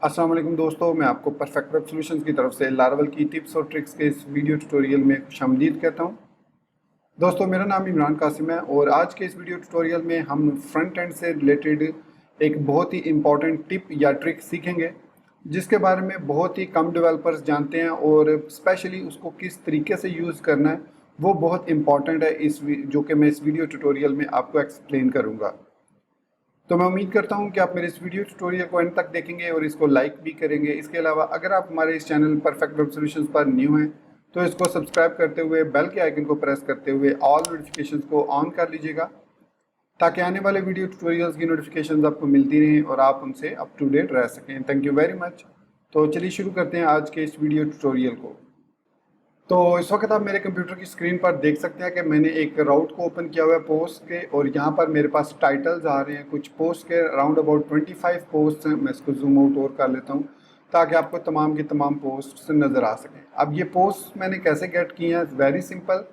अस्सलाम वालेकुम दोस्तों, मैं आपको परफेक्ट वेब सॉल्यूशंस की तरफ से लारावल की टिप्स और ट्रिक्स के इस वीडियो ट्यूटोरियल में खुशामदीद कहता हूं। दोस्तों, मेरा नाम इमरान कासिम है और आज के इस वीडियो ट्यूटोरियल में हम फ्रंट एंड से रिलेटेड एक बहुत ही इंपॉर्टेंट टिप या ट्रिक सीखेंगे जिसके बारे में बहुत ही कम डेवलपर्स जानते हैं और स्पेशली उसको किस तरीके से यूज़ करना है वो बहुत इंपॉर्टेंट है जो कि मैं इस वीडियो ट्यूटोरियल में आपको एक्सप्लेन करूँगा। तो मैं उम्मीद करता हूं कि आप मेरे इस वीडियो ट्यूटोरियल को एंड तक देखेंगे और इसको लाइक भी करेंगे। इसके अलावा अगर आप हमारे इस चैनल परफेक्ट वेब सॉल्यूशंस पर न्यू हैं तो इसको सब्सक्राइब करते हुए बेल के आइकन को प्रेस करते हुए ऑल नोटिफिकेशंस को ऑन कर लीजिएगा ताकि आने वाले वीडियो ट्यूटोरियल्स की नोटिफिकेशंस आपको मिलती रहें और आप उनसे अप टू डेट रह सकें। Thank you very much. तो चलिए शुरू करते हैं आज के इस वीडियो ट्यूटोरियल को। तो इस वक्त आप मेरे कंप्यूटर की स्क्रीन पर देख सकते हैं कि मैंने एक राउट को ओपन किया हुआ है पोस्ट के, और यहाँ पर मेरे पास टाइटल्स आ रहे हैं कुछ पोस्ट के। अराउंड अबाउट 25 पोस्ट हैं। मैं इसको जूम आउट और कर लेता हूँ ताकि आपको तमाम की तमाम पोस्ट नज़र आ सकें। अब ये पोस्ट मैंने कैसे गेट की हैं? Very simple.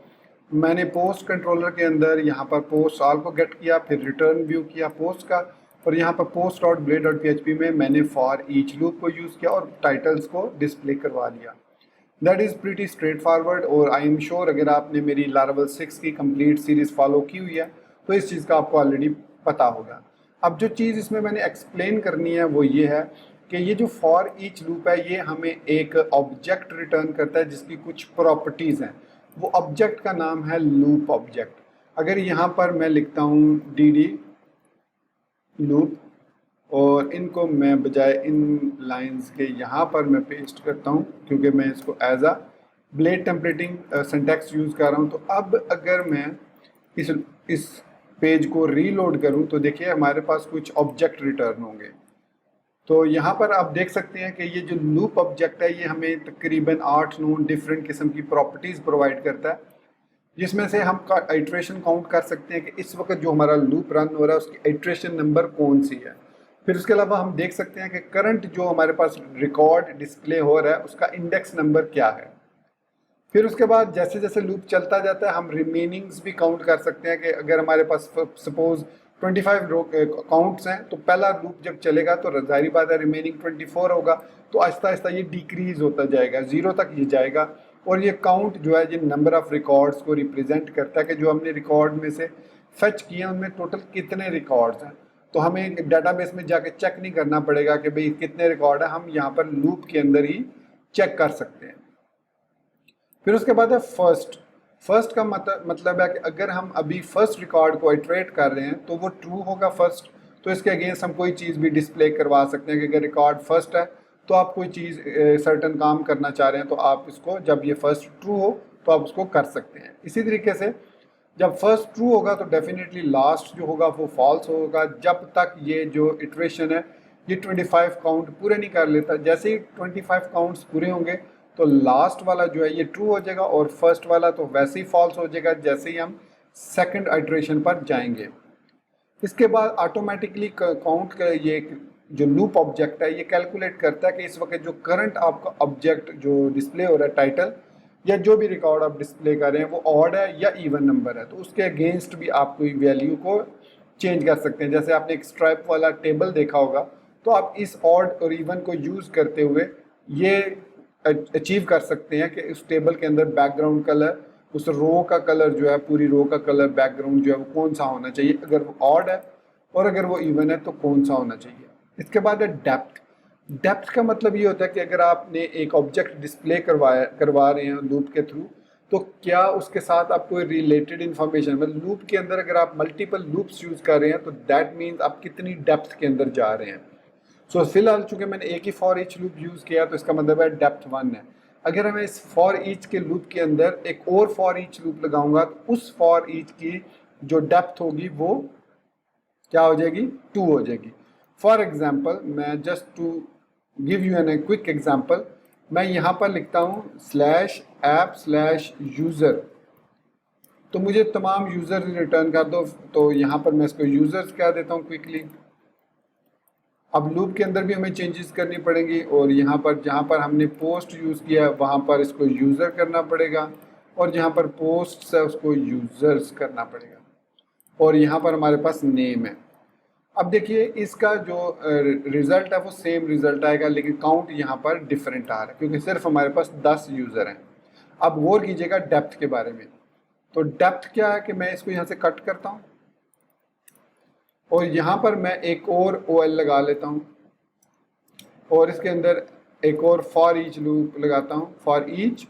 मैंने पोस्ट कंट्रोलर के अंदर यहाँ पर पोस्ट ऑल को गेट किया, फिर रिटर्न व्यू किया पोस्ट का, और यहाँ पर post dot blade dot PHP में मैंने फॉर ईच लूप को यूज़ किया और टाइटल्स को डिस्प्ले करवा लिया। That is pretty straight forward, और आई एम श्योर अगर आपने मेरी लारावल 6 की कंप्लीट सीरीज़ फॉलो की हुई है तो इस चीज़ का आपको ऑलरेडी पता होगा। अब जो चीज़ इसमें मैंने एक्सप्लेन करनी है वो ये है कि ये जो फॉर ईच लूप है ये हमें एक ऑब्जेक्ट रिटर्न करता है जिसकी कुछ प्रॉपर्टीज़ हैं। वो ऑब्जेक्ट का नाम है लूप ऑब्जेक्ट। अगर यहाँ पर मैं लिखता हूँ dd लूप और इनको मैं बजाय इन लाइंस के यहाँ पर मैं पेस्ट करता हूँ क्योंकि मैं इसको as a Blade templating syntax use कर रहा हूँ। तो अब अगर मैं इस पेज को रीलोड करूँ तो देखिए हमारे पास कुछ ऑब्जेक्ट रिटर्न होंगे। तो यहाँ पर आप देख सकते हैं कि ये जो लूप ऑब्जेक्ट है ये हमें तकरीबन 8-9 डिफरेंट किस्म की प्रॉपर्टीज़ प्रोवाइड करता है, जिसमें से हम इटरेशन काउंट कर सकते हैं कि इस वक्त जो हमारा लूप रन हो रहा है उसकी इटरेशन नंबर कौन सी है। फिर उसके अलावा हम देख सकते हैं कि करंट जो हमारे पास रिकॉर्ड डिस्प्ले हो रहा है उसका इंडेक्स नंबर क्या है। फिर उसके बाद जैसे जैसे लूप चलता जाता है हम रिमेनिंग्स भी काउंट कर सकते हैं कि अगर हमारे पास सपोज 25 काउंट्स हैं तो पहला लूप जब चलेगा तो जाहिर बात है रिमेनिंग 24 होगा, तो आहिस्ता आहिस्ता ये डिक्रीज होता जाएगा, 0 तक ये जाएगा। और ये काउंट जो है ये नंबर ऑफ रिकॉर्ड्स को रिप्रेजेंट करता है कि जो हमने रिकॉर्ड में से फेच किए उनमें टोटल कितने रिकॉर्ड्स हैं। तो हमें डाटाबेस में जाके चेक नहीं करना पड़ेगा कि भाई कितने रिकॉर्ड है, हम यहाँ पर लूप के अंदर ही चेक कर सकते हैं। फिर उसके बाद है फर्स्ट। फर्स्ट का मतलब है कि अगर हम अभी फर्स्ट रिकॉर्ड को इटरेट कर रहे हैं तो वो ट्रू होगा फर्स्ट, तो इसके अगेंस्ट हम कोई चीज़ भी डिस्प्ले करवा सकते हैं कि अगर रिकॉर्ड फर्स्ट है तो आप कोई चीज़ सर्टन काम करना चाह रहे हैं तो आप इसको जब ये फर्स्ट ट्रू हो तो आप उसको कर सकते हैं। इसी तरीके से जब फर्स्ट ट्रू होगा तो डेफिनेटली लास्ट जो होगा वो फॉल्स होगा जब तक ये जो इटरेशन है ये 25 काउंट पूरे नहीं कर लेता। जैसे ही 25 काउंट्स पूरे होंगे तो लास्ट वाला जो है ये ट्रू हो जाएगा और फर्स्ट वाला तो वैसे ही फॉल्स हो जाएगा जैसे ही हम सेकंड आइटरेशन पर जाएंगे। इसके बाद ऑटोमेटिकली काउंट का ये जो लूप ऑब्जेक्ट है ये कैलकुलेट करता है कि इस वक्त जो करंट आपका ऑब्जेक्ट जो डिस्प्ले हो रहा है टाइटल या जो भी रिकॉर्ड आप डिस्प्ले कर रहे हैं वो ऑड है या इवन नंबर है, तो उसके अगेंस्ट भी आप कोई वैल्यू को चेंज कर सकते हैं। जैसे आपने एक स्ट्राइप वाला टेबल देखा होगा तो आप इस ऑड और इवन को यूज़ करते हुए ये अचीव कर सकते हैं कि उस टेबल के अंदर बैकग्राउंड कलर, उस रो का कलर जो है, पूरी रो का कलर बैकग्राउंड जो है वो कौन सा होना चाहिए, अगर वो ऑड है और अगर वो इवन है तो कौन सा होना चाहिए। इसके बाद है डेप्थ। डेप्थ का मतलब ये होता है कि अगर आपने एक ऑब्जेक्ट डिस्प्ले करवा रहे हैं लूप के थ्रू तो क्या उसके साथ आपको रिलेटेड इन्फॉर्मेशन, मतलब लूप के अंदर अगर आप मल्टीपल लूप्स यूज़ कर रहे हैं तो दैट मीन्स आप कितनी डेप्थ के अंदर जा रहे हैं। सो फिलहाल चूंकि मैंने एक ही फॉर ईच लूप यूज़ किया तो इसका मतलब है डेप्थ 1 है। अगर मैं इस फॉर ईच के लूप के अंदर एक और फॉर ईच लूप लगाऊंगा तो उस फॉर ईच की जो डेप्थ होगी वो क्या हो जाएगी, 2 हो जाएगी। फॉर एग्जाम्पल मैं just to give you an a quick example, मैं यहाँ पर लिखता हूँ /app/user, तो मुझे तमाम यूज़र रिटर्न कर दो। तो यहाँ पर मैं इसको यूज़र्स कह देता हूँ क्विकली। अब लूप के अंदर भी हमें चेंजेस करनी पड़ेंगी और यहाँ पर जहाँ पर हमने पोस्ट यूज़ किया वहाँ पर इसको यूज़र करना पड़ेगा और जहाँ पर पोस्ट है उसको यूज़र्स करना पड़ेगा और यहाँ पर हमारे पास नेम है। अब देखिए इसका जो रिजल्ट है वो सेम रिजल्ट आएगा, लेकिन काउंट यहाँ पर डिफरेंट आ रहा है क्योंकि सिर्फ हमारे पास 10 यूज़र हैं। अब गौर कीजिएगा डेप्थ के बारे में। तो डेप्थ क्या है कि मैं इसको यहाँ से कट करता हूँ और यहाँ पर मैं एक और OL लगा लेता हूँ और इसके अंदर एक और फॉर ईच लूप लगाता हूँ। For each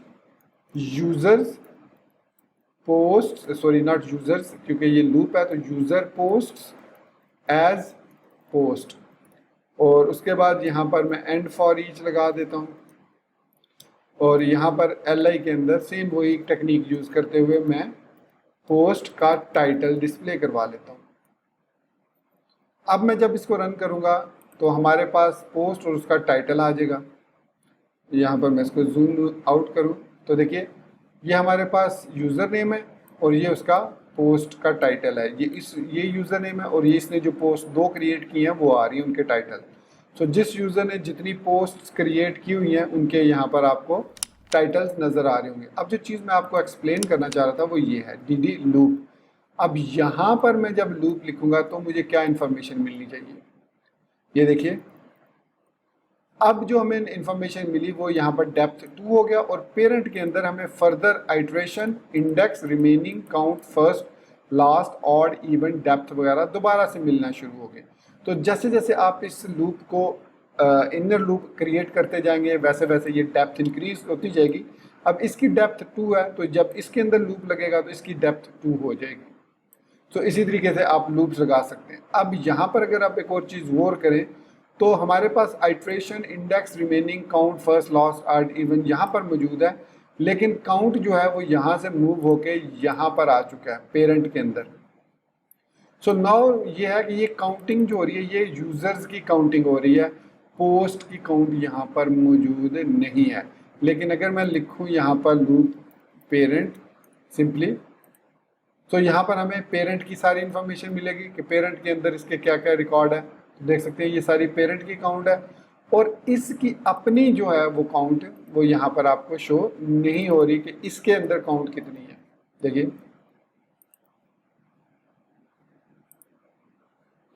users post, sorry not users क्योंकि ये लूप है, तो यूजर पोस्ट एज पोस्ट, और उसके बाद यहाँ पर मैं एंड फॉर ईच लगा देता हूँ और यहाँ पर LI के अंदर सेम वही टेक्निक यूज़ करते हुए मैं पोस्ट का टाइटल डिस्प्ले करवा लेता हूँ। अब मैं जब इसको रन करूँगा तो हमारे पास पोस्ट और उसका टाइटल आ जाएगा। यहाँ पर मैं इसको जूम आउट करूँ तो देखिए ये हमारे पास यूज़र नेम है और ये उसका पोस्ट का टाइटल है। ये यूज़र नेम है और ये इसने जो पोस्ट 2 क्रिएट की हैं वो आ रही है उनके टाइटल। तो जिस यूज़र ने जितनी पोस्ट क्रिएट की हुई हैं उनके यहाँ पर आपको टाइटल्स नज़र आ रहे होंगे। अब जो चीज़ मैं आपको एक्सप्लेन करना चाह रहा था वो ये है DD लूप। अब यहाँ पर मैं जब लूप लिखूँगा तो मुझे क्या इन्फॉर्मेशन मिलनी चाहिए, ये देखिए अब जो हमें इंफॉर्मेशन मिली वो यहाँ पर डेप्थ 2 हो गया और पेरेंट के अंदर हमें further iteration, index, remaining, count, first, last, odd, even, depth वगैरह दोबारा से मिलना शुरू हो गए। तो जैसे जैसे आप इस लूप को इनर लूप क्रिएट करते जाएंगे वैसे वैसे ये डेप्थ इंक्रीज होती जाएगी। अब इसकी डेप्थ 2 है तो जब इसके अंदर लूप लगेगा तो इसकी डेप्थ 2 हो जाएगी। तो इसी तरीके से आप लूप्स लगा सकते हैं। अब यहाँ पर अगर आप एक और चीज़ गौर करें तो हमारे पास iteration, index, remaining, count, first, last, odd, even यहाँ पर मौजूद है, लेकिन काउंट जो है वो यहाँ से मूव होके यहाँ पर आ चुका है पेरेंट के अंदर। सो नाउ ये है कि ये काउंटिंग जो हो रही है ये यूजर्स की काउंटिंग हो रही है, पोस्ट की काउंट यहाँ पर मौजूद नहीं है। लेकिन अगर मैं लिखूँ यहाँ पर लूप पेरेंट सिंपली, तो यहाँ पर हमें पेरेंट की सारी इन्फॉर्मेशन मिलेगी कि पेरेंट के अंदर इसके क्या क्या रिकॉर्ड है। तो देख सकते हैं ये सारी पेरेंट की काउंट है और इसकी अपनी जो है वो काउंट वो यहाँ पर आपको शो नहीं हो रही कि इसके अंदर काउंट कितनी है। देखिए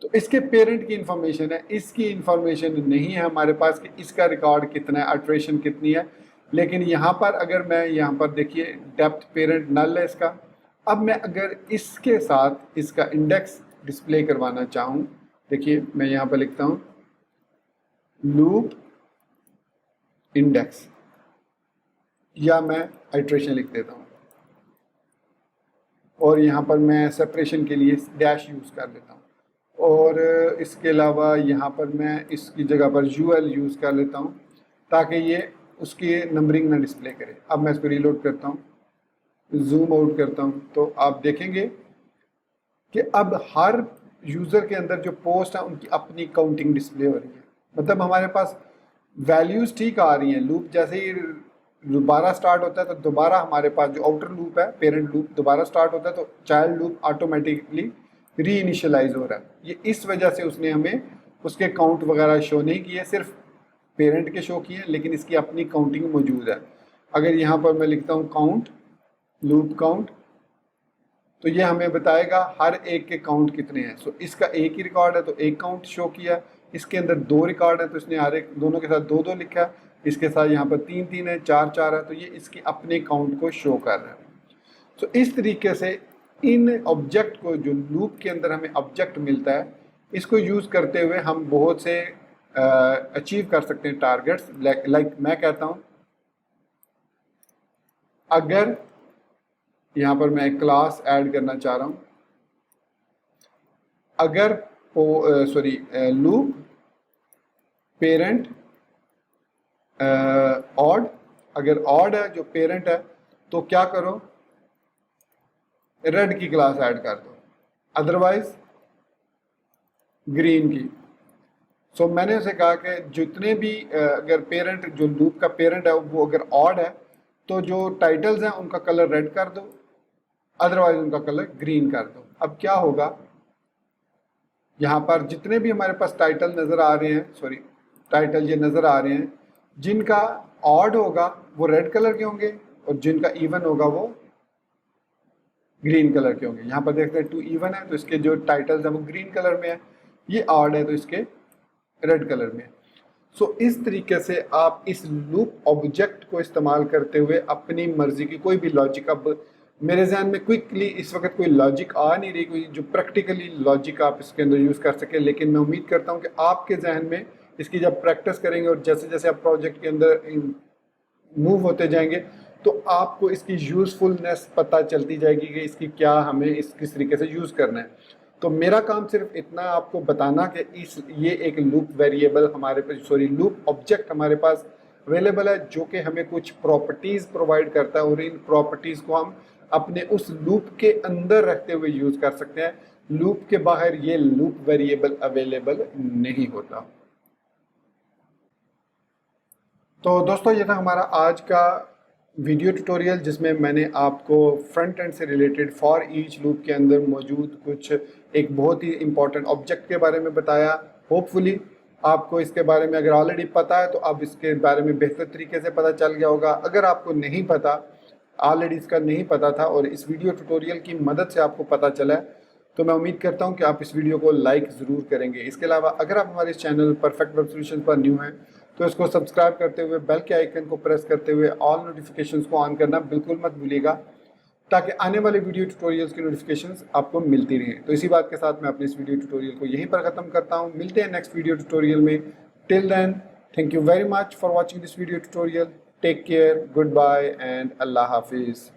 तो इसके पेरेंट की इंफॉर्मेशन है, इसकी इंफॉर्मेशन नहीं है हमारे पास कि इसका रिकॉर्ड कितना है, अल्ट्रेशन कितनी है। लेकिन यहाँ पर अगर मैं यहाँ पर देखिए डेप्थ पेरेंट नल है इसका। अब मैं अगर इसके साथ इसका इंडेक्स डिस्प्ले करवाना चाहूँ, देखिए मैं यहाँ पर लिखता हूँ लूप इंडेक्स या मैं आइट्रेशन लिख देता हूँ और यहाँ पर मैं सेपरेशन के लिए डैश यूज़ कर लेता हूँ और इसके अलावा यहाँ पर मैं इसकी जगह पर UL यूज़ कर लेता हूँ ताकि ये उसकी नंबरिंग ना डिस्प्ले करे। अब मैं इसको रीलोड करता हूँ, जूम आउट करता हूँ तो आप देखेंगे कि अब हर यूज़र के अंदर जो पोस्ट है उनकी अपनी काउंटिंग डिस्प्ले हो रही है। मतलब हमारे पास वैल्यूज़ ठीक आ रही हैं। लूप जैसे ही दोबारा स्टार्ट होता है तो दोबारा हमारे पास जो आउटर लूप है पेरेंट लूप दोबारा स्टार्ट होता है तो चाइल्ड लूप ऑटोमेटिकली री इनिशियलाइज हो रहा है। ये इस वजह से उसने हमें उसके काउंट वगैरह शो नहीं किए, सिर्फ पेरेंट के शो किए, लेकिन इसकी अपनी काउंटिंग मौजूद है। अगर यहाँ पर मैं लिखता हूँ काउंट, लूप काउंट, तो ये हमें बताएगा हर एक के काउंट कितने हैं। सो इसका एक ही रिकॉर्ड है तो एक काउंट शो किया, इसके अंदर 2 रिकॉर्ड है तो इसने हर एक दोनों के साथ 2-2 लिखा, इसके साथ यहाँ पर 3-3 है, 4-4 है, तो ये इसके अपने काउंट को शो कर रहा है। तो इस तरीके से इन ऑब्जेक्ट को जो लूप के अंदर हमें ऑब्जेक्ट मिलता है इसको यूज़ करते हुए हम बहुत से अचीव कर सकते हैं टारगेट्स। लाइक मैं कहता हूँ अगर यहाँ पर मैं एक क्लास ऐड करना चाह रहा हूँ, अगर लूप पेरेंट ऑड, अगर ऑड है जो पेरेंट है तो क्या करो रेड की क्लास ऐड कर दो, अदरवाइज ग्रीन की। सो मैंने उसे कहा कि जितने भी अगर पेरेंट जो लूप का पेरेंट है वो अगर ऑड है तो जो टाइटल्स हैं उनका कलर रेड कर दो, अदरवाइज उनका कलर ग्रीन कर दो। अब क्या होगा, यहाँ पर जितने भी हमारे पास टाइटल नज़र आ रहे हैं, सॉरी टाइटल ये नज़र आ रहे हैं, जिनका ऑड होगा वो रेड कलर के होंगे और जिनका इवन होगा वो ग्रीन कलर के होंगे। यहाँ पर देखते हैं 2 इवन है तो इसके जो टाइटल्स हैं वो ग्रीन कलर में है। ये ऑड है तो इसके रेड कलर में। सो इस तरीके से आप इस लूप ऑब्जेक्ट को इस्तेमाल करते हुए अपनी मर्जी की कोई भी लॉजिक, अब मेरे जहन में क्विकली इस वक्त कोई लॉजिक आ नहीं रही, कोई जो प्रैक्टिकली लॉजिक आप इसके अंदर यूज़ कर सके, लेकिन मैं उम्मीद करता हूँ कि आपके जहन में इसकी जब प्रैक्टिस करेंगे और जैसे जैसे आप प्रोजेक्ट के अंदर मूव होते जाएंगे तो आपको इसकी यूज़फुलनेस पता चलती जाएगी कि इसकी क्या हमें इस किस तरीके से यूज़ करना है। तो मेरा काम सिर्फ इतना आपको बताना कि ये एक लूप वेरिएबल हमारे पास, लूप ऑब्जेक्ट हमारे पास अवेलेबल है जो कि हमें कुछ प्रॉपर्टीज़ प्रोवाइड करता है और इन प्रॉपर्टीज़ को हम अपने उस लूप के अंदर रखते हुए यूज़ कर सकते हैं। लूप के बाहर ये लूप वेरिएबल अवेलेबल नहीं होता। तो दोस्तों ये था हमारा आज का वीडियो ट्यूटोरियल जिसमें मैंने आपको फ्रंट एंड से रिलेटेड फॉर ईच लूप के अंदर मौजूद कुछ एक बहुत ही इंपॉर्टेंट ऑब्जेक्ट के बारे में बताया। होपफुली आपको इसके बारे में अगर ऑलरेडी पता है तो अब इसके बारे में बेहतर तरीके से पता चल गया होगा। अगर आपको नहीं पता, ऑलरेडी इसका नहीं पता था और इस वीडियो ट्यूटोरियल की मदद से आपको पता चला है, तो मैं उम्मीद करता हूं कि आप इस वीडियो को लाइक ज़रूर करेंगे। इसके अलावा अगर आप हमारे चैनल परफेक्ट वेब सॉल्यूशंस पर न्यू हैं तो इसको सब्सक्राइब करते हुए बेल के आइकन को प्रेस करते हुए ऑल नोटिफिकेशंस को ऑन करना बिल्कुल मत भूलिएगा, ताकि आने वाले वीडियो ट्यूटोरियल्स की नोटिफिकेशंस आपको मिलती रहें। तो इसी बात के साथ मैं अपने इस वीडियो ट्यूटोरियल को यहीं पर ख़त्म करता हूँ। मिलते हैं नेक्स्ट वीडियो ट्यूटोरियल में। Till then, thank you very much for watching this video tutorial. Take care, goodbye and अल्लाह हाफिज़।